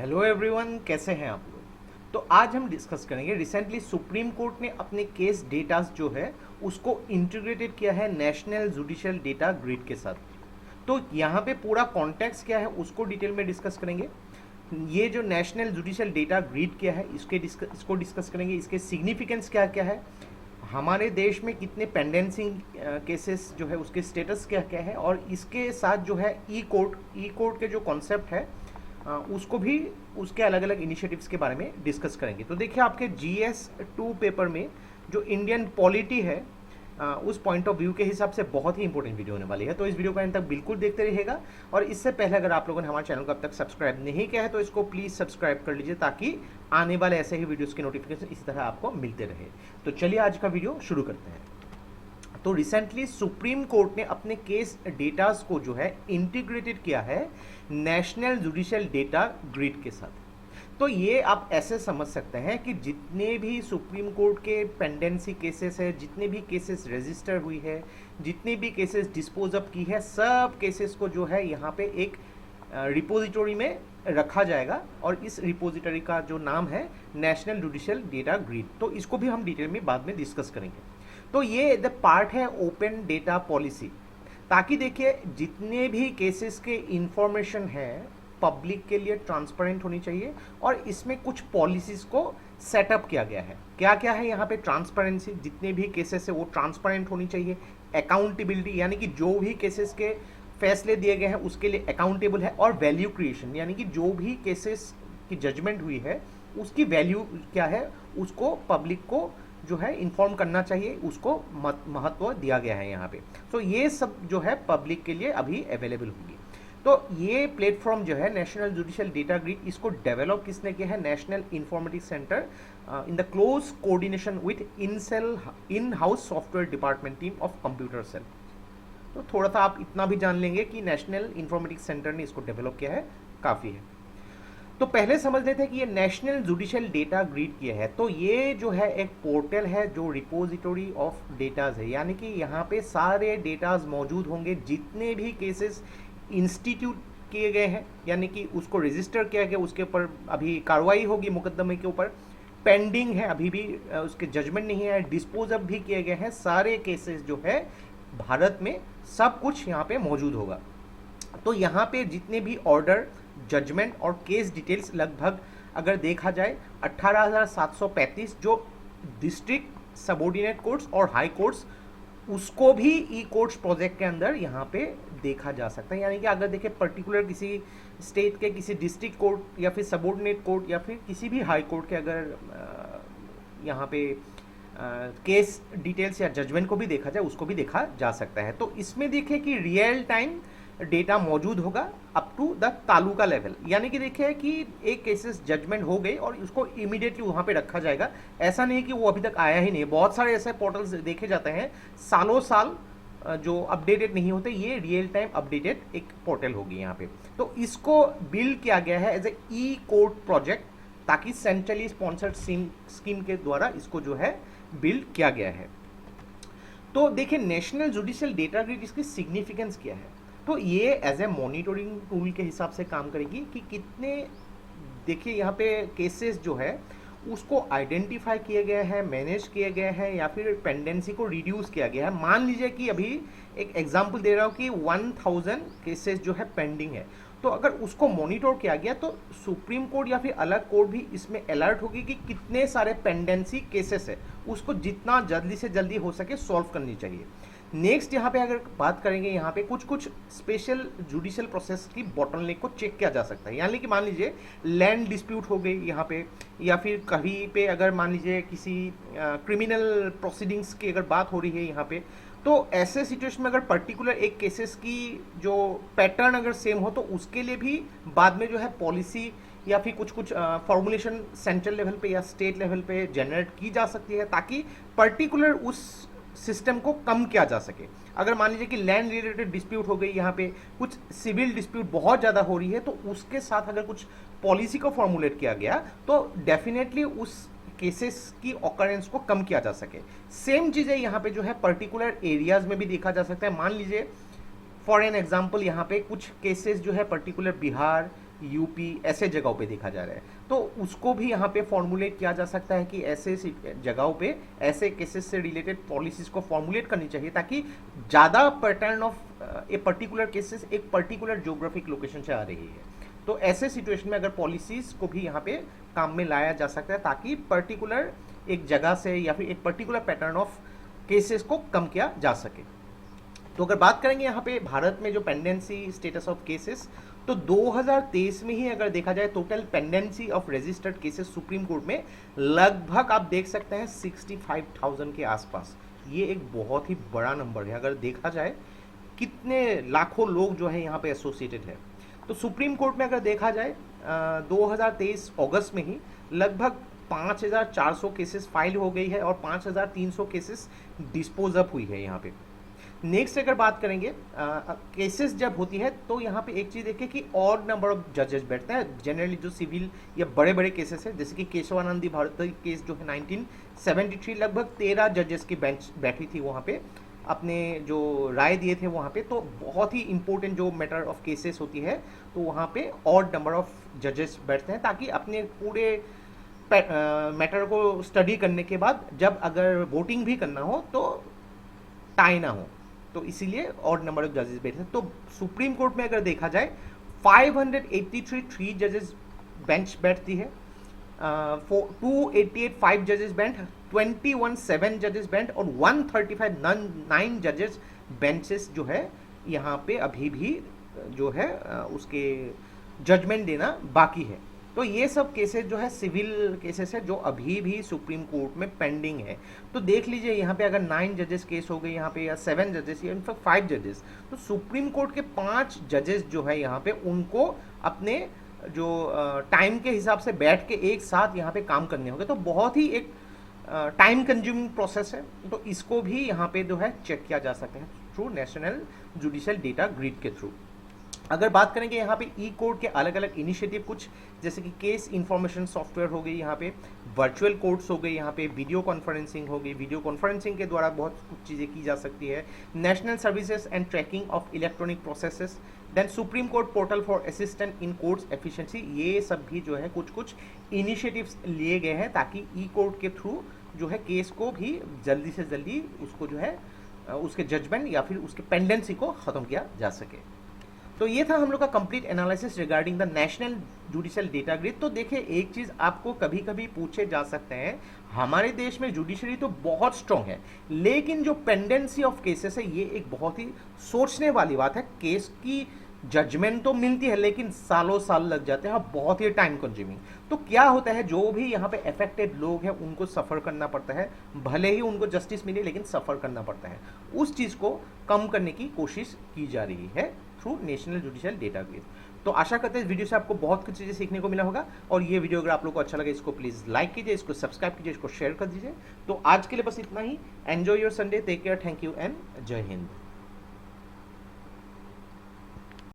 Hello everyone, कैसे हैं आप लोग। तो आज हम डिस्कस करेंगे, रिसेंटली सुप्रीम कोर्ट ने अपने केस डेटास जो है उसको इंटीग्रेटेड किया है नेशनल जुडिशियल डेटा ग्रिड के साथ। तो यहाँ पे पूरा कॉन्टेक्स्ट क्या है उसको डिटेल में डिस्कस करेंगे। ये जो नेशनल जुडिशियल डेटा ग्रिड क्या है इसको डिस्कस करेंगे, इसके सिग्निफिकेंस क्या क्या है, हमारे देश में कितने पेंडेंसी केसेस जो है उसके स्टेटस क्या क्या है, और इसके साथ जो है ई कोर्ट के जो कॉन्सेप्ट है उसको भी, उसके अलग अलग इनिशिएटिव्स के बारे में डिस्कस करेंगे। तो देखिए, आपके GS2 पेपर में जो इंडियन पॉलिटी है उस पॉइंट ऑफ व्यू के हिसाब से बहुत ही इंपॉर्टेंट वीडियो होने वाली है। तो इस वीडियो को अंत तक बिल्कुल देखते रहिएगा। और इससे पहले अगर आप लोगों ने हमारे चैनल को अब तक सब्सक्राइब नहीं किया है तो इसको प्लीज़ सब्सक्राइब कर लीजिए, ताकि आने वाले ऐसे ही वीडियोज़ के नोटिफिकेशन इसी तरह आपको मिलते रहे। तो चलिए आज का वीडियो शुरू करते हैं। तो रिसेंटली सुप्रीम कोर्ट ने अपने केस डेटास को जो है इंटीग्रेटेड किया है नेशनल जुडिशियल डेटा ग्रिड के साथ। तो ये आप ऐसे समझ सकते हैं कि जितने भी सुप्रीम कोर्ट के पेंडेंसी केसेस है, जितने भी केसेस रजिस्टर हुई है, जितने भी केसेस डिस्पोज अप की है, सब केसेस को जो है यहाँ पे एक रिपोजिटरी में रखा जाएगा। और इस रिपोजिटरी का जो नाम है नेशनल जुडिशियल डेटा ग्रिड। तो इसको भी हम डिटेल में बाद में डिस्कस करेंगे। तो ये द पार्ट है ओपन डेटा पॉलिसी, ताकि देखिए जितने भी केसेस के इंफॉर्मेशन है पब्लिक के लिए ट्रांसपेरेंट होनी चाहिए। और इसमें कुछ पॉलिसीज को सेटअप किया गया है। क्या क्या है यहाँ पे? ट्रांसपेरेंसी, जितने भी केसेस है वो ट्रांसपेरेंट होनी चाहिए। अकाउंटेबिलिटी, यानी कि जो भी केसेस के फैसले दिए गए हैं उसके लिए अकाउंटेबल है। और वैल्यू क्रिएशन, यानी कि जो भी केसेस की जजमेंट हुई है उसकी वैल्यू क्या है उसको पब्लिक को जो है इन्फॉर्म करना चाहिए, उसको महत्व दिया गया है यहाँ पे। तो ये सब जो है पब्लिक के लिए अभी अवेलेबल होगी। तो ये प्लेटफॉर्म जो है नेशनल जुडिशियल डेटा ग्रिड, इसको डेवलप किसने किया है? National informatics centre in the close coordination with in house software department team of computer cell. तो थोड़ा सा आप इतना भी जान लेंगे कि नेशनल इंफॉर्मेटिक्स सेंटर ने इसको डेवलप किया है, काफ़ी है। तो पहले समझ लेते हैं कि ये नेशनल जुडिशियल डेटा ग्रिड किया है। तो ये जो है एक पोर्टल है जो रिपोजिटरी ऑफ डेटाज है, यानी कि यहाँ पे सारे डेटाज मौजूद होंगे, जितने भी केसेस इंस्टीट्यूट किए गए हैं, यानी कि उसको रजिस्टर किया गया, उसके ऊपर अभी कार्रवाई होगी मुकदमे के ऊपर, पेंडिंग है, अभी भी उसके जजमेंट नहीं है, डिस्पोज अप भी किए गए हैं, सारे केसेस जो है भारत में सब कुछ यहाँ पे मौजूद होगा। तो यहाँ पे जितने भी ऑर्डर, जजमेंट और केस डिटेल्स लगभग अगर देखा जाए 18,735 जो डिस्ट्रिक्ट सबऑर्डिनेट कोर्ट्स और हाई कोर्ट्स, उसको भी ई कोर्ट्स प्रोजेक्ट के अंदर यहाँ पे देखा जा सकता है। यानी कि अगर देखें पर्टिकुलर किसी स्टेट के किसी डिस्ट्रिक्ट कोर्ट या फिर सबऑर्डिनेट कोर्ट या फिर किसी भी हाई कोर्ट के अगर यहाँ पे केस डिटेल्स या जजमेंट को भी देखा जाए, उसको भी देखा जा सकता है। तो इसमें देखिए कि रियल टाइम डेटा मौजूद होगा up to the taluka level, यानी कि देखिए कि एक केसेस जजमेंट हो गई और उसको इमीडिएटली वहाँ पे रखा जाएगा। ऐसा नहीं कि वो अभी तक आया ही नहीं। बहुत सारे ऐसे पोर्टल्स देखे जाते हैं सालों साल जो अपडेटेड नहीं होते, ये रियल टाइम अपडेटेड एक पोर्टल होगी यहाँ पे। तो इसको बिल्ड किया गया है as a e court project, ताकि सेंट्रली स्पॉन्सर्ड स्कीम के द्वारा इसको जो है बिल्ड किया गया है। तो देखिए नेशनल जुडिशियल डेटा ग्रिड, इसकी सिग्निफिकेंस क्या है? तो ये एज ए मॉनिटरिंग टूल के हिसाब से काम करेगी कि कितने, देखिए यहाँ पे केसेस जो है उसको आइडेंटिफाई किए गए हैं, मैनेज किए गए हैं, या फिर पेंडेंसी को रिड्यूस किया गया है। मान लीजिए कि अभी एक एग्जांपल दे रहा हूँ कि 1000 केसेस जो है पेंडिंग है, तो अगर उसको मॉनिटर किया गया तो सुप्रीम कोर्ट या फिर अलग कोर्ट भी इसमें अलर्ट होगी कि कितने सारे पेंडेंसी केसेस है, उसको जितना जल्दी से जल्दी हो सके सॉल्व करनी चाहिए। नेक्स्ट यहाँ पे अगर बात करेंगे, यहाँ पे कुछ कुछ स्पेशल जुडिशियल प्रोसेस की बॉटलनेक को चेक किया जा सकता है। यानी कि मान लीजिए लैंड डिस्प्यूट हो गई यहाँ पे, या फिर कहीं पे अगर मान लीजिए किसी क्रिमिनल प्रोसीडिंग्स की अगर बात हो रही है यहाँ पे, तो ऐसे सिचुएशन में अगर पर्टिकुलर एक केसेस की जो पैटर्न अगर सेम हो तो उसके लिए भी बाद में जो है पॉलिसी या फिर कुछ कुछ फॉर्मुलेशन सेंट्रल लेवल पे या स्टेट लेवल पे जनरेट की जा सकती है, ताकि पर्टिकुलर उस सिस्टम को कम किया जा सके। अगर मान लीजिए कि लैंड रिलेटेड डिस्प्यूट हो गई, यहाँ पे कुछ सिविल डिस्प्यूट बहुत ज़्यादा हो रही है, तो उसके साथ अगर कुछ पॉलिसी को फॉर्मुलेट किया गया तो डेफिनेटली उस केसेस की ऑकरेंस को कम किया जा सके। सेम चीज़ें यहाँ पे जो है पर्टिकुलर एरियाज में भी देखा जा सकता है। मान लीजिए फॉर एन एग्जाम्पल यहाँ पे कुछ केसेस जो है पर्टिकुलर बिहार, यूपी ऐसे जगहों पे देखा जा रहा है। तो उसको भी यहाँ पे फॉर्मुलेट किया जा सकता है कि ऐसे जगहों पे ऐसे केसेस से रिलेटेड पॉलिसीज को फॉर्मुलेट करनी चाहिए, ताकि ज़्यादा pattern of a particular cases एक पर्टिकुलर ज्योग्राफिक लोकेशन से आ रही है। तो ऐसे सिचुएशन में अगर पॉलिसीज को भी यहाँ पे काम में लाया जा सकता है, ताकि पर्टिकुलर एक जगह से या फिर एक पर्टिकुलर पैटर्न ऑफ केसेस को कम किया जा सके। तो अगर बात करेंगे यहाँ पे भारत में जो पेंडेंसी स्टेटस ऑफ केसेस, तो 2023 में ही अगर देखा जाए total pendency of registered cases supreme court में लगभग आप देख सकते हैं 65,000 के आसपास। ये एक बहुत ही बड़ा नंबर है अगर देखा जाए कितने लाखों लोग जो है यहाँ पे एसोसिएटेड है। तो सुप्रीम कोर्ट में अगर देखा जाए 2023 अगस्त में ही लगभग 5,400 केसेस फाइल हो गई है और 5,300 केसेस डिस्पोज अप हुई है यहाँ पे। नेक्स्ट अगर बात करेंगे केसेस जब होती है तो यहाँ पे एक चीज़ देखिए कि और नंबर ऑफ जजेस बैठते हैं। जनरली जो सिविल या बड़े बड़े केसेस है, जैसे कि केशवानंदी भारती केस जो है 1973, लगभग 13 जजेस की बेंच बैठी थी वहाँ पे, अपने जो राय दिए थे वहाँ पे। तो बहुत ही इंपॉर्टेंट जो मैटर ऑफ केसेस होती है तो वहाँ पे और नंबर ऑफ जजेस बैठते हैं, ताकि अपने पूरे मैटर को स्टडी करने के बाद जब अगर वोटिंग भी करना हो तो टाई ना हो, तो इसीलिए और नंबर ऑफ जजेस बैठे हैं। तो सुप्रीम कोर्ट में अगर देखा जाए 583 जजेस बेंच बैठती है, 288 5 जजेस बेंच, 21 जजेस बेंच और 135 9 जजेस बेंचेस जो है यहाँ पे अभी भी जो है उसके जजमेंट देना बाकी है। तो ये सब केसेस जो है सिविल केसेस है जो अभी भी सुप्रीम कोर्ट में पेंडिंग है। तो देख लीजिए यहाँ पे अगर 9 जजेस केस हो गए यहाँ पे, या 7 जजेस या इनफैक्ट 5 जजेस, तो सुप्रीम कोर्ट के 5 जजेस जो है यहाँ पे उनको अपने जो टाइम के हिसाब से बैठ के एक साथ यहाँ पे काम करने होंगे। तो बहुत ही एक टाइम कंज्यूमिंग प्रोसेस है। तो इसको भी यहाँ पे जो है चेक किया जा सकता है through national judicial data grid के थ्रू। अगर बात करेंगे यहाँ पे ई कोर्ट के अलग अलग इनिशिएटिव कुछ, जैसे कि केस इंफॉर्मेशन सॉफ्टवेयर हो गई, यहाँ पे वर्चुअल कोर्ट्स हो गई, यहाँ पे वीडियो कॉन्फ्रेंसिंग हो गई, वीडियो कॉन्फ्रेंसिंग के द्वारा बहुत कुछ चीज़ें की जा सकती है, national services and tracking of electronic processes, then supreme court portal for assistant in courts efficiency. ये सब भी जो है कुछ कुछ इनिशिएटिव्स लिए गए हैं ताकि ई कोर्ट के थ्रू जो है केस को भी जल्दी से जल्दी उसको जो है उसके जजमेंट या फिर उसके पेंडेंसी को ख़त्म किया जा सके। तो ये था हम लोग का complete analysis regarding the national judicial data grid. तो देखिए एक चीज़ आपको कभी कभी पूछे जा सकते हैं, हमारे देश में जुडिशरी तो बहुत स्ट्रॉन्ग है, लेकिन जो पेंडेंसी ऑफ केसेस है ये एक बहुत ही सोचने वाली बात है। केस की जजमेंट तो मिलती है लेकिन सालों साल लग जाते हैं और बहुत ही टाइम कंज्यूमिंग। तो क्या होता है, जो भी यहाँ पे अफेक्टेड लोग हैं उनको सफ़र करना पड़ता है, भले ही उनको जस्टिस मिले लेकिन सफ़र करना पड़ता है। उस चीज़ को कम करने की कोशिश की जा रही है through national judicial data grid. तो आशा करते हैं इस वीडियो से आपको बहुत कुछ चीज़ें सीखने को मिला होगा, और ये वीडियो अगर आप लोग को अच्छा लगे इसको प्लीज़ लाइक कीजिए, इसको सब्सक्राइब कीजिए, इसको शेयर कर दीजिए। तो आज के लिए बस इतना ही। Enjoy your Sunday, take care, thank you and Jai Hind.